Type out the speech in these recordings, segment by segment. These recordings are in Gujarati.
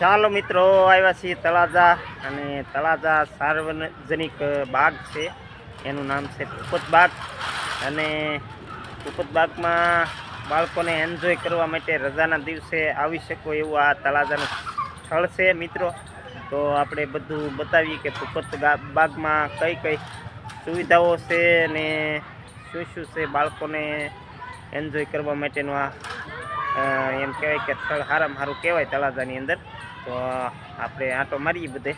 ચાલો મિત્રો, આવ્યા છીએ તળાજા, અને તળાજા સાર્વજનિક બાગ છે, એનું નામ છે ભૂપત બાગ. અને ભૂપત બાગમાં બાળકોને એન્જોય કરવા માટે રજાના દિવસે આવી શકો એવું આ તળાજાનું સ્થળ છે મિત્રો. તો આપણે બધું બતાવીએ કે ભૂપત બાગમાં કઈ કઈ સુવિધાઓ છે ને શું શું છે બાળકોને એન્જોય કરવા માટેનું. આ એમ કહેવાય કે સ્થળ સારામાં સારું કહેવાય તળાજાની અંદર. તો આપણે આંટો મારીએ બધે.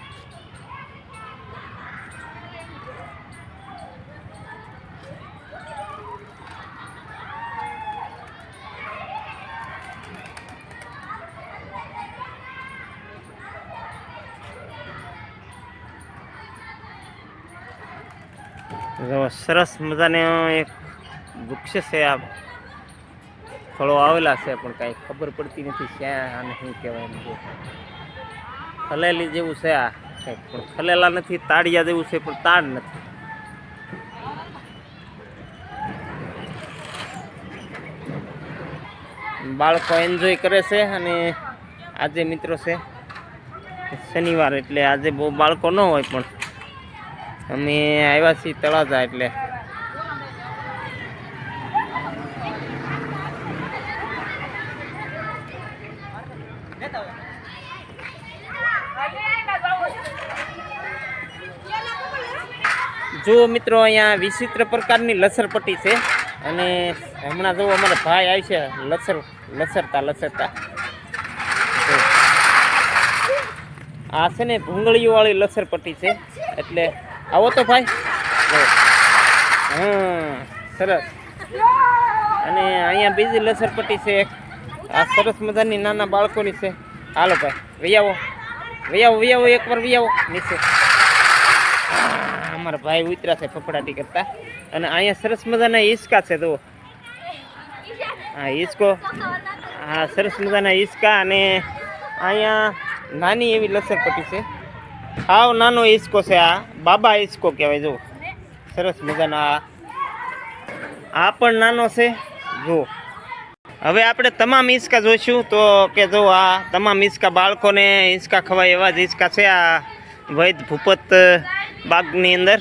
સરસ મજાને એક વૃક્ષ છે, આ ફળો આવેલા છે પણ કાંઈ ખબર પડતી નથી ક્યાં આને શું કહેવાય. ખલેલી જેવું છે આ કંઈક, પણ ખલેલા નથી. તાળિયા જેવું છે પણ તાળ નથી. બાળકો એન્જોય કરે છે. અને આજે મિત્રો છે શનિવાર, એટલે આજે બહુ બાળકો ન હોય, પણ અમે આવ્યા છીએ તળાજા એટલે જો મિત્રો અહીંયા વિચિત્ર પ્રકારની લસરપટ્ટી છે. અને હમણાં જો અમારા ભાઈ આવી છે લસરતા આ છે ને ભૂંગળીઓ વાળી લસરપટ્ટી છે. એટલે આવો તો ભાઈ. હા, સરસ. અને અહીંયા બીજી લસરપટ્ટી છે એક, આ સરસ મજાની નાના બાળકોની છે. હાલો ભાઈ, વૈયાવો એકવાર વૈયાવો નીચે. અમારા ભાઈ ઉતરા છે ફફડાટી કરતા. અને અહીંયા સરસ મજાના હિંચકા છે. તો હા હિંચકો, હા સરસ મજાના હિંચકા. અને અહીંયા નાની એવી લસરપટ્ટી છે, હાવ નાનો હિંચકો છે. આ બાબા હિંચકો કહેવાય. જો સરસ મજાના આ પણ નાનો છે. જો હવે આપણે તમામ હિંચકા જોઈશું. તો કે જો આ તમામ હિંચકા બાળકોને હિંચકા ખવાય એવા જ હિંચકા છે આ વૈદ ભૂપત બાગની અંદર.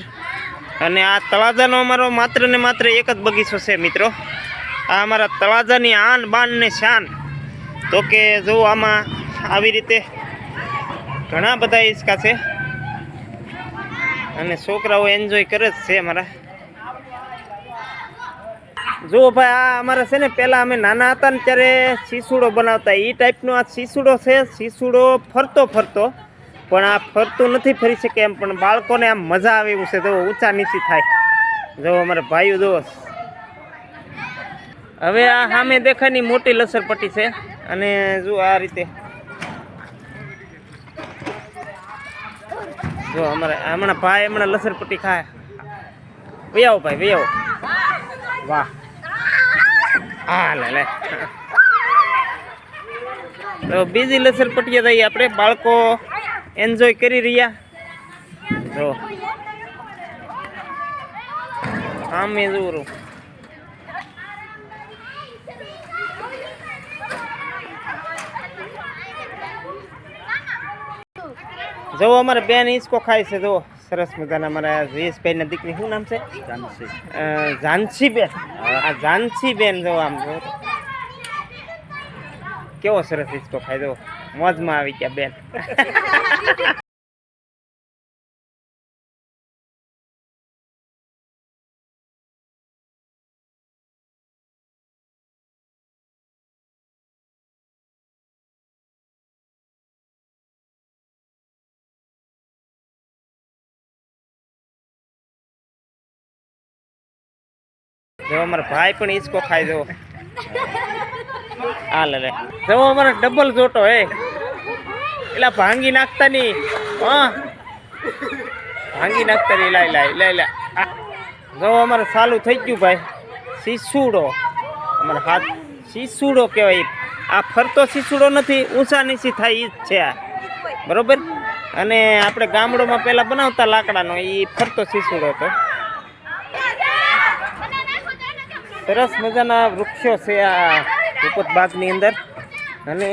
અને આ તળાજાનો અમારો માત્ર ને માત્ર એક જ બગીચો છે મિત્રો. આ અમારા તળાજાની આન બાન ને શાન. તો કે જો આમાં આવી રીતે ઘણા બધા હિંચકા છે, અને છોકરાઓ એન્જોય કરે જ છે અમારા. જુઓ ભાઈ, આ અમારે છે ને પહેલાં અમે નાના હતા ને ત્યારે શીસુડો બનાવતા, એ ટાઈપનો આ શીસુડો છે. શીસુડો ફરતો પણ આ ફરતું નથી ફરી શકે એમ, પણ બાળકોને આમ મજા આવે એવું છે. તો ઊંચા નીચી થાય. જો અમારા ભાઈઓ જુઓ. હવે આ સામે દેખાયની મોટી લસરપટ્ટી છે. અને જો આ રીતે જો અમારે હમણાં ભાઈ હમણાં લસરપટ્ટી ખાય. વૈયાવો ભાઈ, વૈયાવો. વાહ, હા લે. તો બીજી લસરપટ્ટીએ થઈ આપણે બાળકો એન્જોય કરી રહ્યા. જો આમે જોરું. જો અમારે બેન હિંચકો ખાય છે. જો સરસ મજાના અમારા જયેશભાઈ ના દીકરી, શું નામ છે? ઝાંસી બેન. આ ઝાંસી બેન જો આમ જો કેવો સરસ હિંચકો ખાય. જો મોજમાં આવી ગયા બેન. જો અમારા ભાઈ પણ ઈસકો ખાય જો હા લે જો અમારો ડબલ જોટો હે એલા ભાંગી નાખતા ની હા ભાંગી નાખતા ની લાઈ લાઈ લાઈ લા જો અમારે ચાલુ થઈ ગયું ભાઈ શીસુડો અમારો હાથ શીસુડો કહેવાય આ ફરતો શીસુડો નથી ઊંચા નીચી થાય ઈ જ છે આ બરોબર અને આપણે ગામડોમાં પહેલાં બનાવતા લાકડાનો એ ફરતો શીસુડો હતો સરસ મજાના વૃક્ષો છે આ ભૂપત બાગની અંદર અને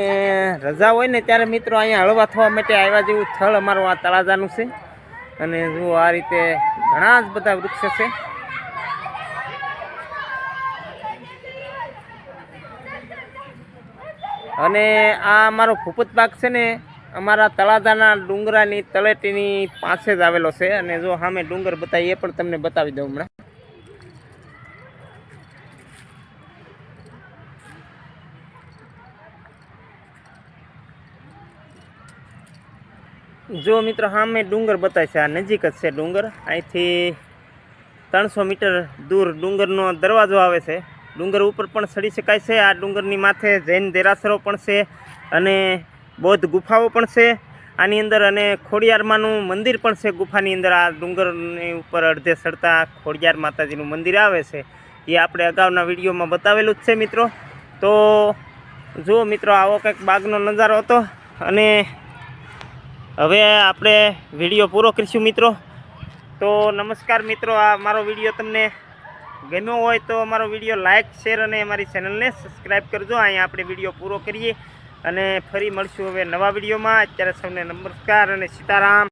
રજા હોય ને ત્યારે મિત્રો અહીંયા હળવા થવા માટે આવ્યા જેવું સ્થળ અમારું આ તળાજાનું છે અને જો આ રીતે ઘણા જ બધા વૃક્ષો છે અને આ અમારો ભૂપત બાગ છે ને અમારા તળાજાના ડુંગરાની તળેટીની પાસે જ આવેલો છે અને જો સામે ડુંગર બતાવી એ પણ તમને બતાવી દઉં હમણાં જો મિત્રો સામે ડુંગર બતાવે છે આ નજીક જ છે ડુંગર અહીંથી 300 મીટર દૂર ડુંગરનો દરવાજો આવે છે ડુંગર ઉપર પણ ચડી શકાય છે આ ડુંગરની માથે જૈન દેરાસરો પણ છે અને બૌદ્ધ ગુફાઓ પણ છે આની અંદર અને ખોડિયારમાંનું મંદિર પણ છે ગુફાની અંદર આ ડુંગરની ઉપર અડધે ચડતા ખોડિયાર માતાજીનું મંદિર આવે છે એ આપણે અગાઉના વિડીયોમાં બતાવેલું જ છે મિત્રો તો જો મિત્રો આવો કંઈક બાગનો નજારો હતો અને હવે આપણે વિડીયો પૂરો કરીશું મિત્રો તો નમસ્કાર મિત્રો આ મારો વિડીયો તમને ગમ્યો હોય તો અમારો વિડીયો લાઇક શેર અને અમારી ચેનલને સબસ્ક્રાઈબ કરજો અહીંયા આપણે વિડીયો પૂરો કરીએ અને ફરી મળશું હવે નવા વિડીયોમાં અત્યારે સૌને નમસ્કાર અને સીતારામ